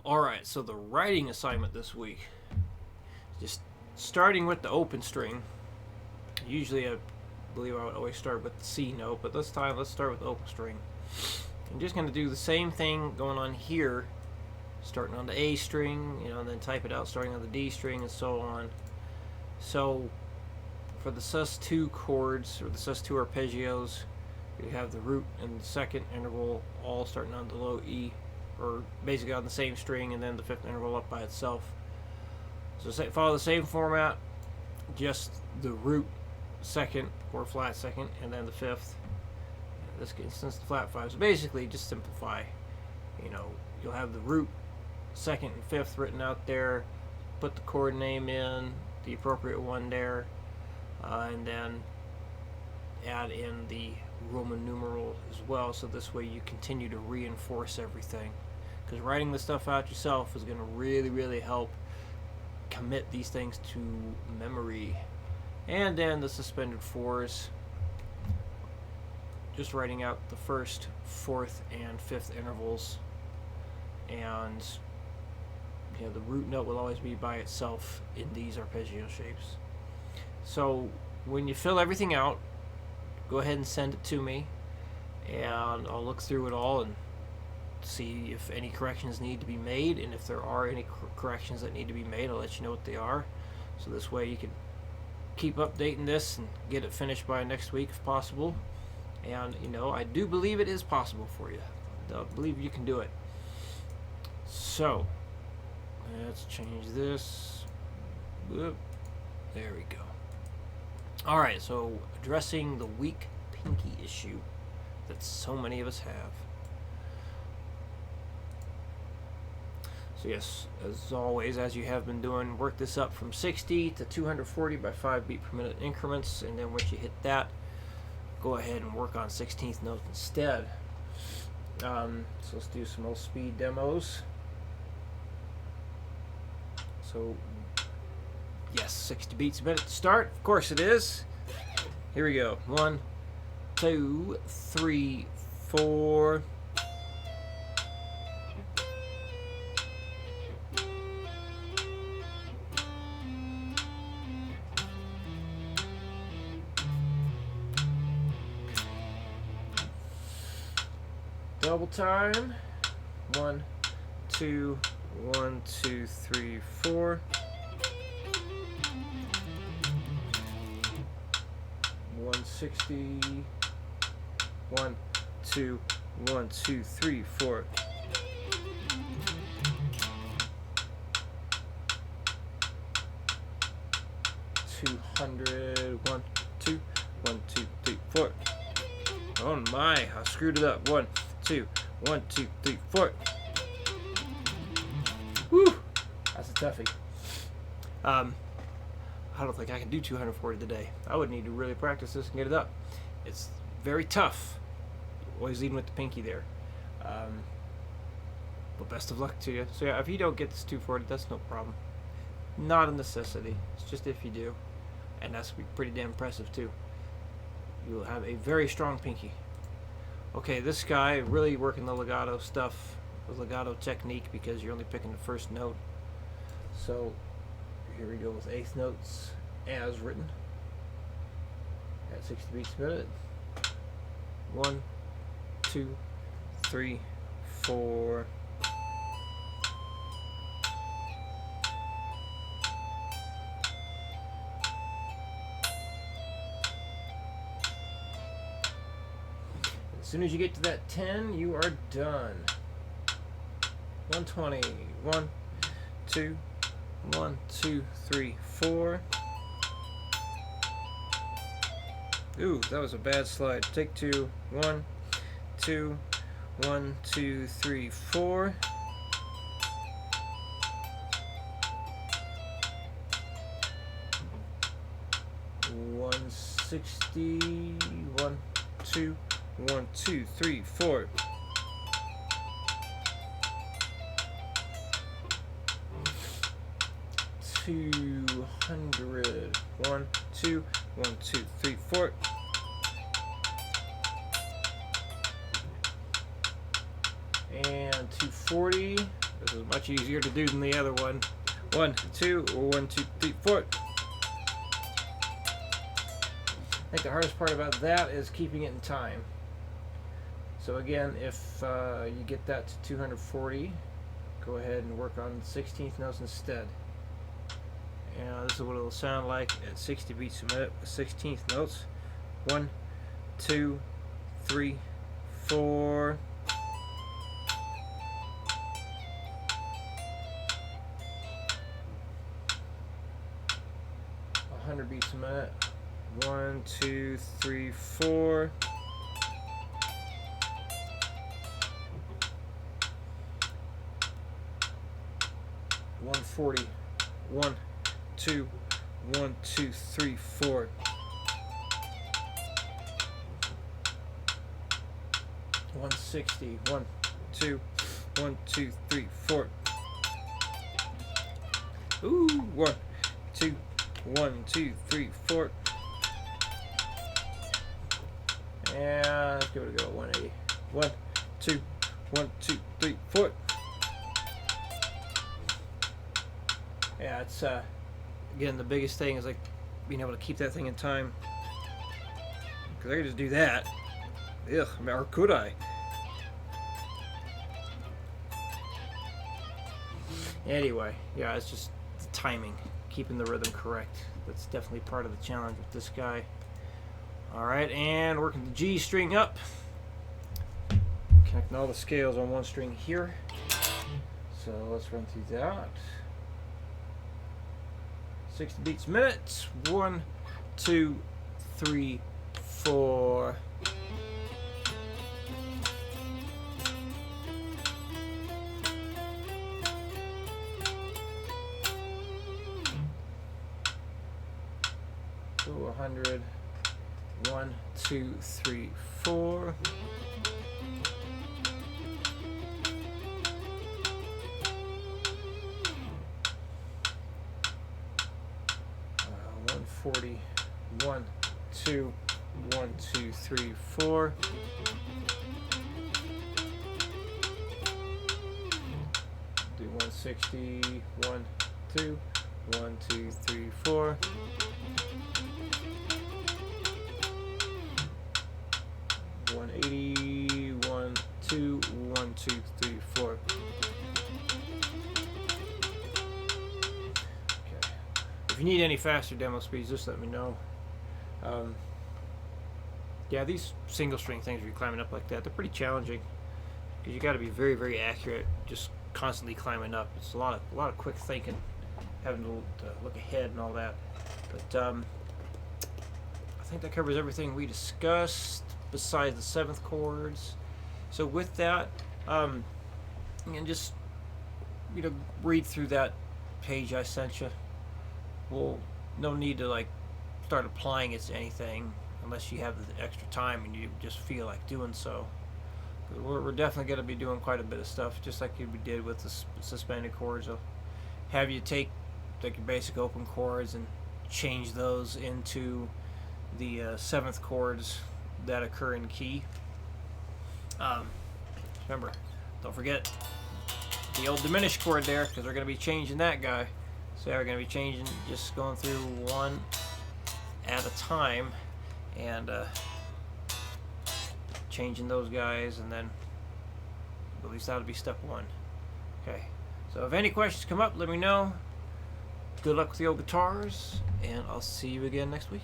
Alright, so the writing assignment this week, just starting with the open string. Usually I believe I would always start with the C note, but this time let's start with the open string. I'm just going to do the same thing going on here, starting on the A string, and then type it out starting on the D string and so on. So for the sus2 chords, or the sus2 arpeggios, you have the root and the second interval all starting on the low E, or basically on the same string, and then the fifth interval up by itself. So follow the same format, just the root second or flat second, and then the fifth. In this instance, the flat five. So basically, just simplify. You'll have the root second and fifth written out there. Put the chord name in, the appropriate one there, and then add in the Roman numeral as well. So this way you continue to reinforce everything. Because writing this stuff out yourself is going to really, really help commit these things to memory. And then the suspended fours, just writing out the first, fourth, and fifth intervals. And the root note will always be by itself in these arpeggio shapes. So when you fill everything out, go ahead and send it to me, and I'll look through it all and see if any corrections need to be made, and if there are any corrections that need to be made, I'll let you know what they are. So this way you can keep updating this and get it finished by next week if possible. And I do believe it is possible for you. I believe you can do it. So let's change this. Whoop. There we go. Alright, so addressing the weak pinky issue that so many of us have. So yes, as always, as you have been doing, work this up from 60 to 240 by 5 beat per minute increments, and then once you hit that, go ahead and work on 16th notes instead. So let's do some old speed demos. So yes, 60 beats a minute to start. Of course it is. Here we go. 1, 2, 3, 4. Double time. 1, 2, 1, 2, 3, 4. 160. 1, 2, 1, 2, 3, 4. $200. 1, 2, 1, 2, 3, 4. Oh my! I screwed it up. 1, 2, 1, 2, 3, 4. Woo! That's a toughie. I don't think I can do 240 today. I would need to really practice this and get it up. It's very tough. Always leading with the pinky there. But best of luck to you. So yeah, if you don't get this 240, that's no problem. Not a necessity. It's just if you do. And that's pretty damn impressive too. You'll have a very strong pinky. Okay, this guy really working the legato stuff, the legato technique, because you're only picking the first note. So here we go with eighth notes as written at 60 beats a minute. 1, 2, 3, 4. As soon as you get to that 10, you are done. 120. 1, 2, 1, 2, 3, 4. Ooh, that was a bad slide. Take 2. 1, 2, 1, 2, 3, 4. $160. 1, 2, 1, 2, 3, 4. $200. 1, 2, 1, 2, 3, 4. And 240. This is much easier to do than the other one. 1, 2, 1, 2, 3, 4. I think the hardest part about that is keeping it in time. So again, if you get that to 240, go ahead and work on 16th notes instead. And this is what it'll sound like at 60 beats a minute with 16th notes. 1, 2, 3, 4. 100 beats a minute. 1, 2, 3, 4. 140. 1, 2, 1, 2, 3, 4. 160. 1, 2, 1, 2, 3, 4. Ooh, 1, 2, 1, 2, 3, 4. And let's give it a go. 180. 1, 2, 1, 2, 3, 4. Yeah, it's again, the biggest thing is like being able to keep that thing in time. Because I could just do that. Ugh, I mean, or could I? Anyway, yeah, it's just the timing, keeping the rhythm correct. That's definitely part of the challenge with this guy. Alright, and working the G string up. Connecting all the scales on one string here. So let's run through that. 60 beats a minute. 1, 2, 3, 4. So 100. 1, 2, 3, 4. 140. 1, 2, 1, 2, 3, 4. Do 160. 1, 2, 1, 2, 3, 4. 180. 1, 2, 1, 2, 3, 4. If you need any faster demo speeds, just let me know. Yeah, these single string things where you're climbing up like that, they're pretty challenging because you got to be very, very accurate. Just constantly climbing up. It's a lot of quick thinking, having to look ahead and all that. But I think that covers everything we discussed besides the 7th chords. So with that, and just read through that page I sent you. Well, no need to like start applying it to anything unless you have the extra time and you just feel like doing so. We're definitely going to be doing quite a bit of stuff, just like we did with the suspended chords. I'll have you take like your basic open chords and change those into the 7th chords that occur in key. Remember, don't forget the old diminished chord there, because we're going to be changing that guy. So we're going to be changing, just going through one at a time and changing those guys, and then at least that'll be step 1. Okay, so if any questions come up, let me know. Good luck with the old guitars, and I'll see you again next week.